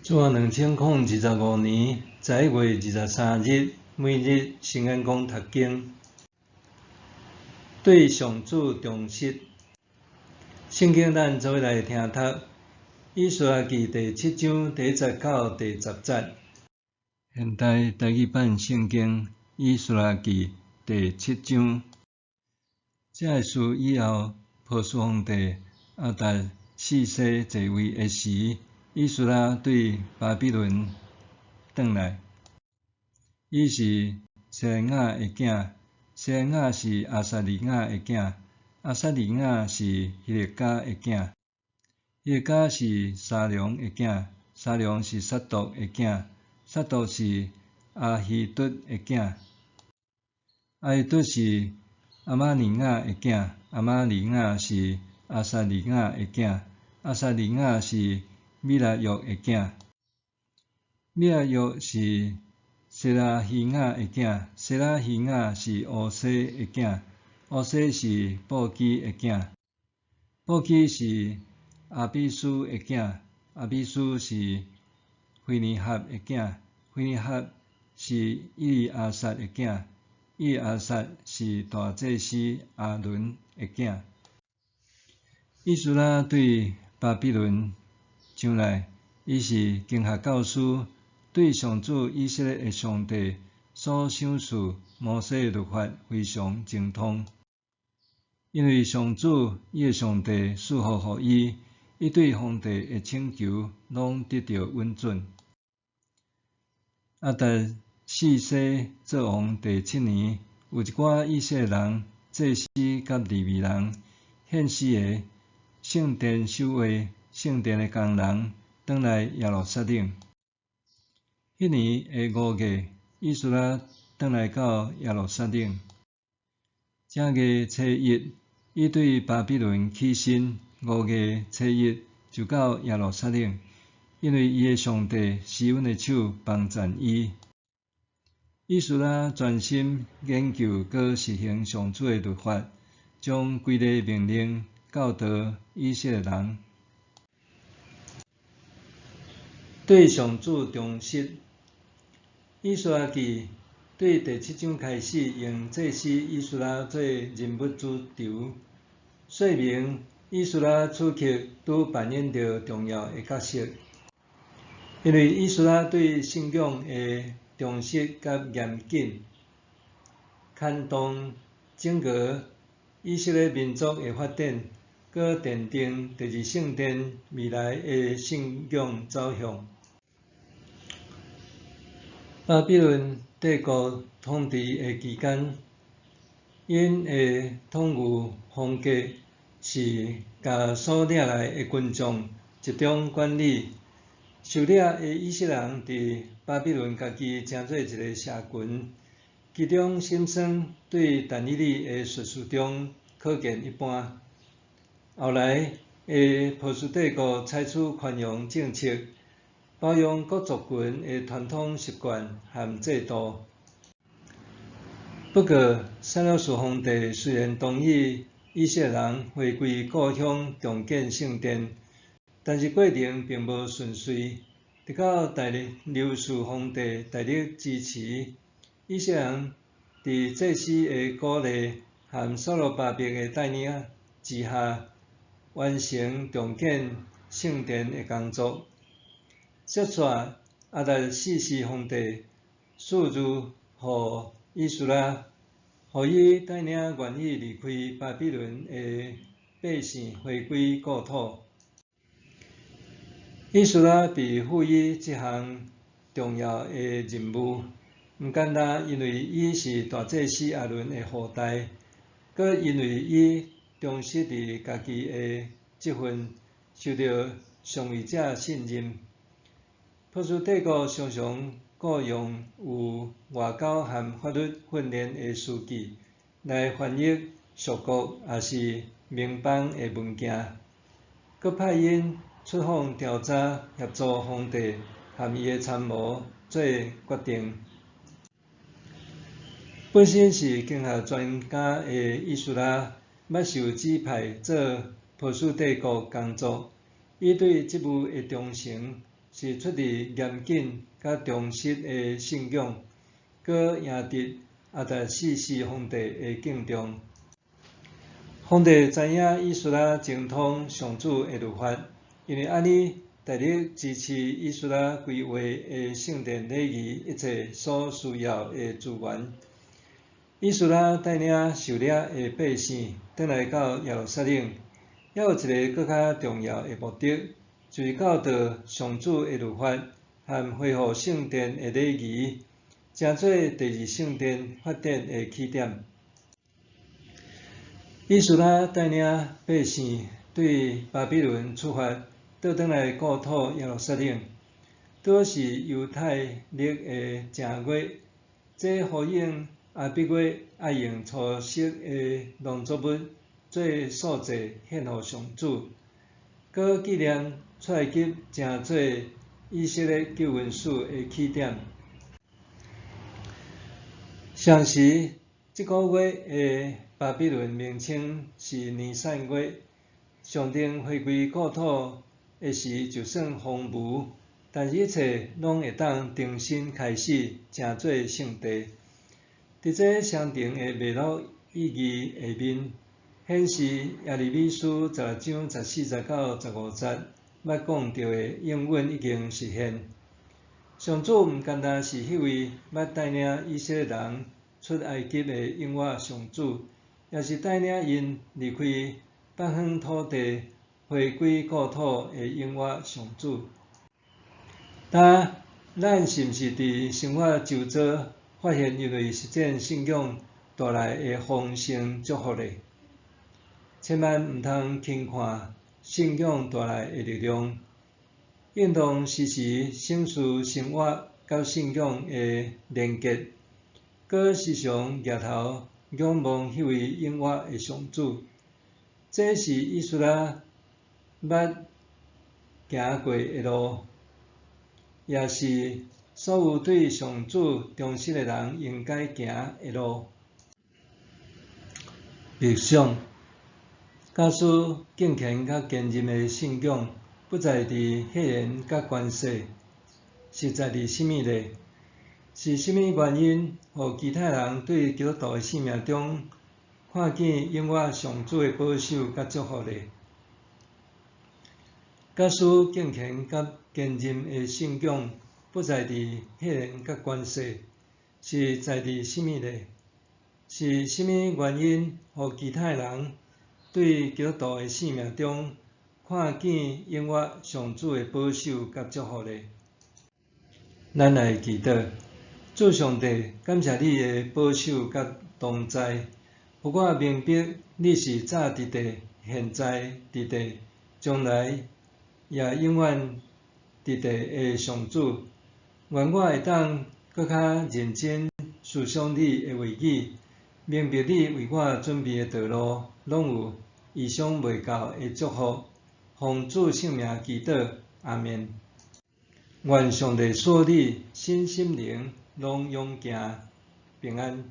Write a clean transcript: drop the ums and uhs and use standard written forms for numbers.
自2025年11月23日，每日圣言讲读经，对上主重视。圣经咱做来听读，以斯拉记第7章第1节到第10节。现代台语版圣经以斯拉记第7章。这个事以后，波斯皇帝亚达四世继位的时，以斯拉对巴比伦转来。伊是西莱雅的囝，西莱雅是阿撒利雅的囝，阿撒利雅是希勒家的囝，希勒家是沙龙的囝，沙龙是撒督的囝，撒督是阿希督的囝，阿希督是阿玛利亚的囝，阿玛利亚是阿撒利雅的囝，阿撒利雅是米拉约的囝，米拉约是舍拉希雅的囝，舍拉希雅是乌西的囝，乌西是布基的囝，布基是阿比斯的囝，阿比斯是菲尼哈的囝，菲尼哈是伊利阿撒的囝，伊利阿撒是大祭司阿伦的囝。以斯拉对巴比伦上来，伊是经学教师，对上主以色列的上帝所赏赐摩西的律法非常精通。因为上主伊的上帝赐福予伊，伊对皇帝的请求拢得到允准。亚达四世做王第7年，有一寡以色列人、祭司甲利未人、献司的、圣殿守卫、圣殿的工人，转来耶路撒冷。迄年的5月，以斯拉转来到耶路撒冷。正月初1，伊对巴比伦起身；5月初1就到耶路撒冷，因为伊的上帝施恩的手帮赞伊。以斯拉专心研究佮实行上主的律法，将规个命令教导以色列人。对上主重视。以斯拉记对第7章开始，用祭司以斯拉做人物主轴，说明以斯拉此刻拄扮演着重要的角色。因为以斯拉对信仰的重视甲严谨，牵动整个以色列民族的发展，佮奠定第二圣殿未来的信仰走向。巴比伦帝国统治的期间，因的统治风格是甲所领来的军众集中管理。受领的以色列人伫巴比伦家己成做一个社群，其中心酸对但以理的术士中可见一斑。后来的波斯帝国采取宽容政策，包容各族群的传统习惯和制度。不过，塞勒斯皇帝虽然同意以色列人回归故乡重建圣殿，但是过程并无顺遂。直到大流士皇帝大力支持，以色列人伫祭司的鼓励和所罗巴伯的带领之下，完成重建圣殿的工作。接续亚达四世皇帝赐予予以斯拉，予伊带领愿意离开巴比伦的百姓回归故土。以斯拉被赋予这项重要的任务，毋简单因为伊是大祭司亚伦的后代，佮因为伊重视伫家己的职分，受到上位者信任。波斯帝国常常雇用有外交和法律训练的书记来翻译属国也是盟邦的文件，佮派因出访调查，协助皇帝和伊的参谋做决定。本身是经学专家的以斯拉，捌受指派做波斯帝国工作，伊对职务的忠诚，是出自严谨甲忠实的信仰，搁赢得阿达四世皇帝的敬重。皇帝知影以斯拉精通上主的律法，因为安尼大力支持以斯拉规划的圣殿礼仪一切所需要的资源。以斯拉带领受掠的百姓转来到耶路撒冷，还有一个更较重要的目的，就是教导上主的律法和恢复圣殿的礼仪，成做第二圣殿发展的起点。以斯拉带领百姓对巴比伦出发，倒转来故土耶路撒冷，拄好是犹太历的正月，这呼应阿比月爱用初色的农作物做素祭献予上主，搁纪念出埃及成做以色列救恩史的起点。上时这个月的巴比伦名称是尼散月，象征回归故土的时，就算荒芜，但是一切拢会当重新开始，成做圣地。伫这相同的脉络意义下面，显示耶利米书16章14、19、15节捌讲到的应允已经实现。上主毋单单是迄位捌带领以色列人出埃及的永活上主，也是带领因离开北方土地，回归故土的永活上主。但咱是毋是伫生活周遭发现因为实践信仰带来的丰盛祝福呢？千万毋通轻看信仰带来的力量，应当时时审视生活甲信仰的连结，搁时常抬头仰望迄位永活的上主。这是以斯拉捌行过的路，也是所有对上主忠实的人应该行的路。默想，假使敬虔甲坚韧的信仰不在伫血缘甲关系，是在伫甚物呢？是甚物原因，互其他人对基督徒的生命中看见永活上主的保守甲祝福呢？假使敬虔甲坚韧的信仰不在伫血缘甲关系，是在伫甚物呢？是甚物原因，互其他人对基督徒的生命中看见永活上主的保守甲祝福呢？咱来祈祷，主上帝，感谢你的保守甲同在，互我明白你是早伫地、现在伫地、将来也永远伫地的上主。愿我会当搁较认真思想你的话语，明白你为我准备的道路，拢有意想未到的祝福。奉主圣名祈祷，阿们。愿上帝赐你身心灵拢永行平安。